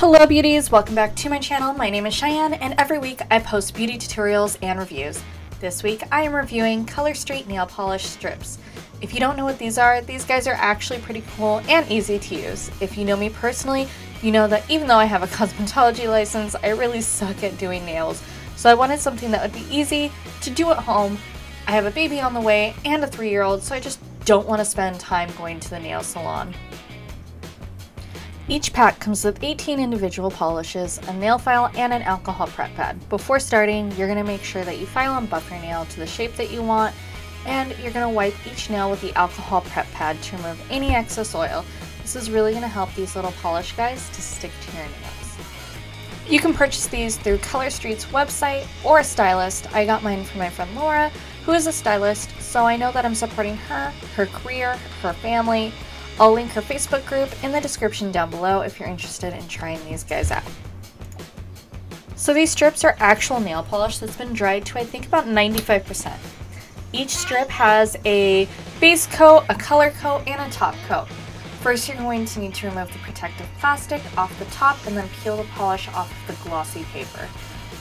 Hello beauties, welcome back to my channel. My name is Cheyenne and every week I post beauty tutorials and reviews. This week I am reviewing Color Street nail polish strips. If you don't know what these guys are actually pretty cool and easy to use. If you know me personally, you know that even though I have a cosmetology license, I really suck at doing nails. So I wanted something that would be easy to do at home. I have a baby on the way and a 3-year-old, so I just don't want to spend time going to the nail salon. Each pack comes with 18 individual polishes, a nail file, and an alcohol prep pad. Before starting, you're going to make sure that you file and buff your nail to the shape that you want, and you're going to wipe each nail with the alcohol prep pad to remove any excess oil. This is really going to help these little polish guys to stick to your nails. You can purchase these through Color Street's website or a stylist. I got mine from my friend Laura, who is a stylist, so I know that I'm supporting her, her career, her family. I'll link her Facebook group in the description down below if you're interested in trying these guys out. So these strips are actual nail polish that's been dried to I think about 95%. Each strip has a base coat, a color coat, and a top coat. First you're going to need to remove the protective plastic off the top and then peel the polish off of the glossy paper.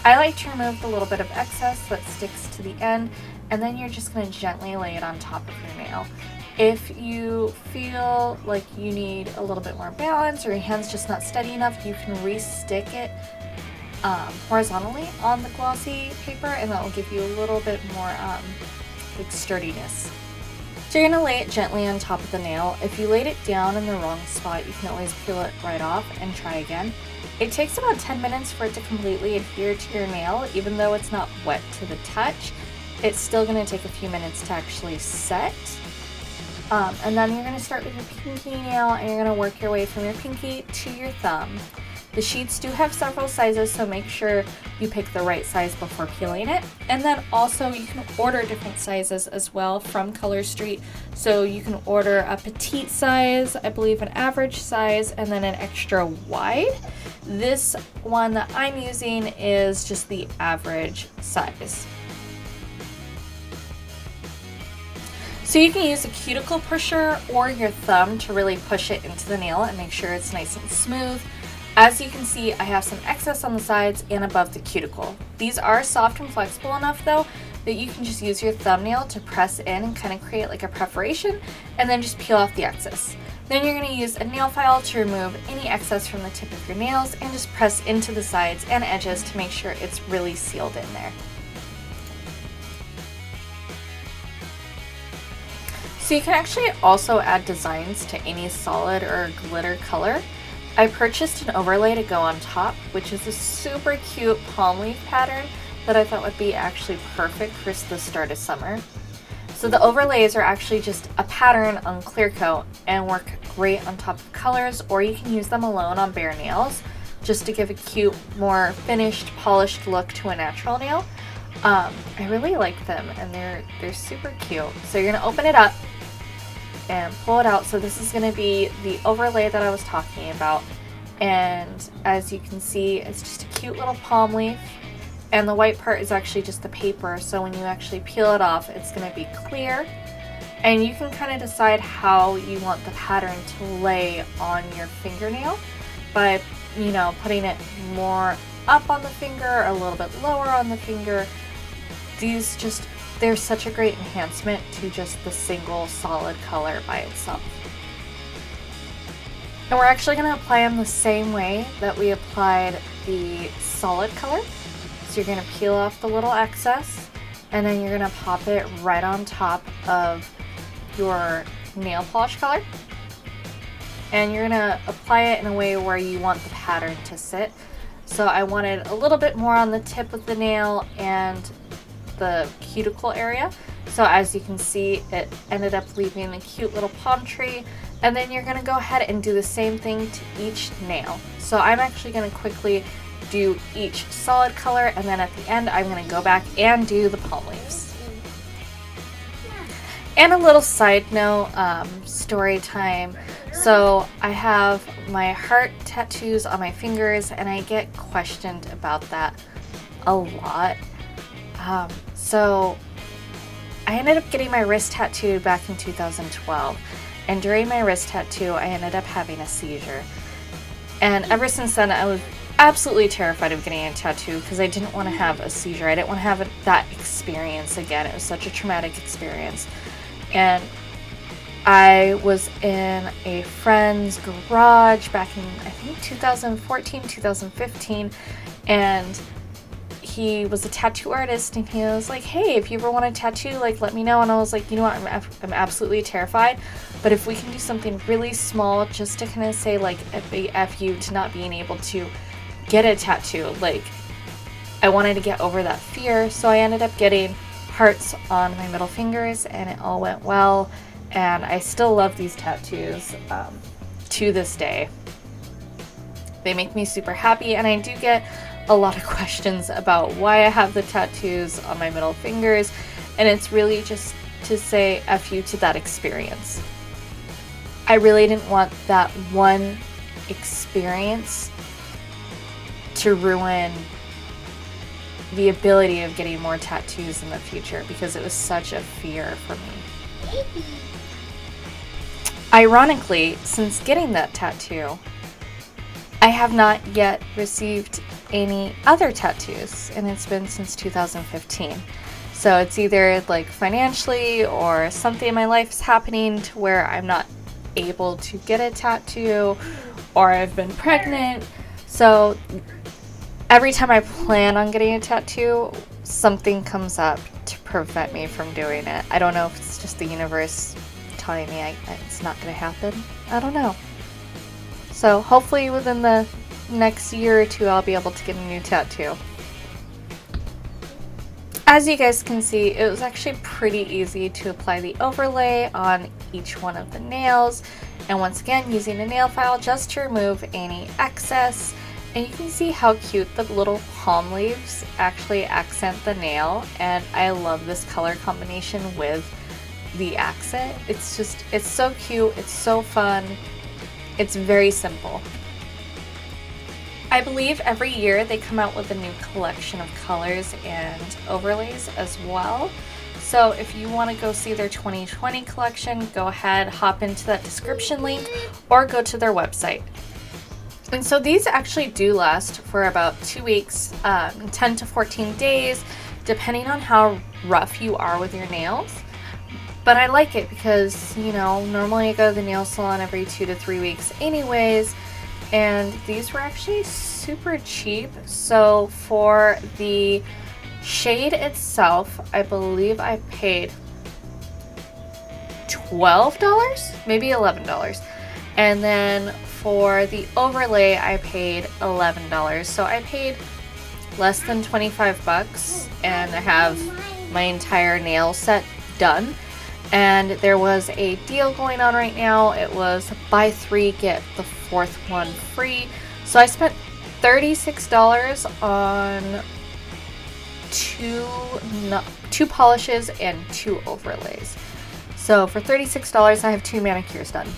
I like to remove the little bit of excess that sticks to the end, and then you're just going to gently lay it on top of your nail. If you feel like you need a little bit more balance or your hand's just not steady enough, you can re-stick it horizontally on the glossy paper, and that will give you a little bit more like sturdiness. So you're going to lay it gently on top of the nail. If you laid it down in the wrong spot, you can always peel it right off and try again. It takes about 10 minutes for it to completely adhere to your nail. Even though it's not wet to the touch, it's still going to take a few minutes to actually set. And then you're going to start with your pinky nail, and you're going to work your way from your pinky to your thumb. The sheets do have several sizes, so make sure you pick the right size before peeling it. And then also you can order different sizes as well from Color Street. So you can order a petite size, I believe an average size, and then an extra wide. This one that I'm using is just the average size. So you can use a cuticle pusher or your thumb to really push it into the nail and make sure it's nice and smooth. As you can see, I have some excess on the sides and above the cuticle. These are soft and flexible enough though that you can just use your thumbnail to press in and kind of create like a perforation, and then just peel off the excess. Then you're going to use a nail file to remove any excess from the tip of your nails and just press into the sides and edges to make sure it's really sealed in there. So you can actually also add designs to any solid or glitter color. I purchased an overlay to go on top, which is a super cute palm leaf pattern that I thought would be actually perfect for the start of summer. So the overlays are actually just a pattern on clear coat and work great on top of colors, or you can use them alone on bare nails just to give a cute, more finished, polished look to a natural nail. I really like them, and they're super cute. So you're going to open it up and pull it out. So this is going to be the overlay that I was talking about, and as you can see, it's just a cute little palm leaf, and the white part is actually just the paper, so when you actually peel it off, it's going to be clear, and you can kind of decide how you want the pattern to lay on your fingernail by, you know, putting it more up on the finger, a little bit lower on the finger. They're such a great enhancement to just the single solid color by itself. And we're actually going to apply them the same way that we applied the solid color. So you're going to peel off the little excess, and then you're going to pop it right on top of your nail polish color. And you're going to apply it in a way where you want the pattern to sit. So I wanted a little bit more on the tip of the nail and the cuticle area. So as you can see, it ended up leaving a cute little palm tree, and then you're going to go ahead and do the same thing to each nail. So I'm actually going to quickly do each solid color, and then at the end I'm going to go back and do the palm leaves. And a little side note, story time. So I have my heart tattoos on my fingers, and I get questioned about that a lot. So I ended up getting my wrist tattooed back in 2012, and during my wrist tattoo I ended up having a seizure. And ever since then, I was absolutely terrified of getting a tattoo because I didn't want to have a seizure. I didn't want to have that experience again. It was such a traumatic experience. And I was in a friend's garage back in, I think, 2014, 2015, and he was a tattoo artist, and he was like, hey, if you ever want a tattoo, like, let me know. And I was like, you know what, I'm absolutely terrified, but if we can do something really small just to kind of say, like, a big F you to not being able to get a tattoo. Like, I wanted to get over that fear, so I ended up getting hearts on my middle fingers, and it all went well, and I still love these tattoos to this day. They make me super happy, and I do get a lot of questions about why I have the tattoos on my middle fingers, and it's really just to say F you to that experience. I really didn't want that one experience to ruin the ability of getting more tattoos in the future, because it was such a fear for me. Ironically, since getting that tattoo, I have not yet received any other tattoos, and it's been since 2015. So it's either like financially or something in my life is happening to where I'm not able to get a tattoo, or I've been pregnant. So every time I plan on getting a tattoo, something comes up to prevent me from doing it. I don't know if it's just the universe telling me it's not going to happen. I don't know. So hopefully within the next year or two, I'll be able to get a new tattoo. As you guys can see, it was actually pretty easy to apply the overlay on each one of the nails. And once again, using a nail file just to remove any excess. And you can see how cute the little palm leaves actually accent the nail. And I love this color combination with the accent. It's so cute, it's so fun, it's very simple. I believe every year they come out with a new collection of colors and overlays as well. So if you want to go see their 2020 collection, go ahead, hop into that description link, or go to their website. And so these actually do last for about 2 weeks, 10 to 14 days, depending on how rough you are with your nails. But I like it because, you know, normally I go to the nail salon every 2 to 3 weeks anyways, and these were actually super cheap. So for the shade itself, I believe I paid $12, maybe $11. And then for the overlay, I paid $11. So I paid less than 25 bucks and I have my entire nail set done. And there was a deal going on right now. It was buy 3 get the 4th one free. So I spent $36 on two polishes and 2 overlays. So for $36 I have 2 manicures done,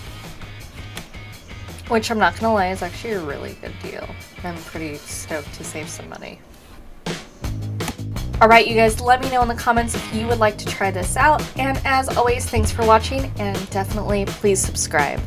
which I'm not gonna lie is actually a really good deal. I'm pretty stoked to save some money. Alright you guys, let me know in the comments if you would like to try this out, and as always, thanks for watching, and definitely please subscribe.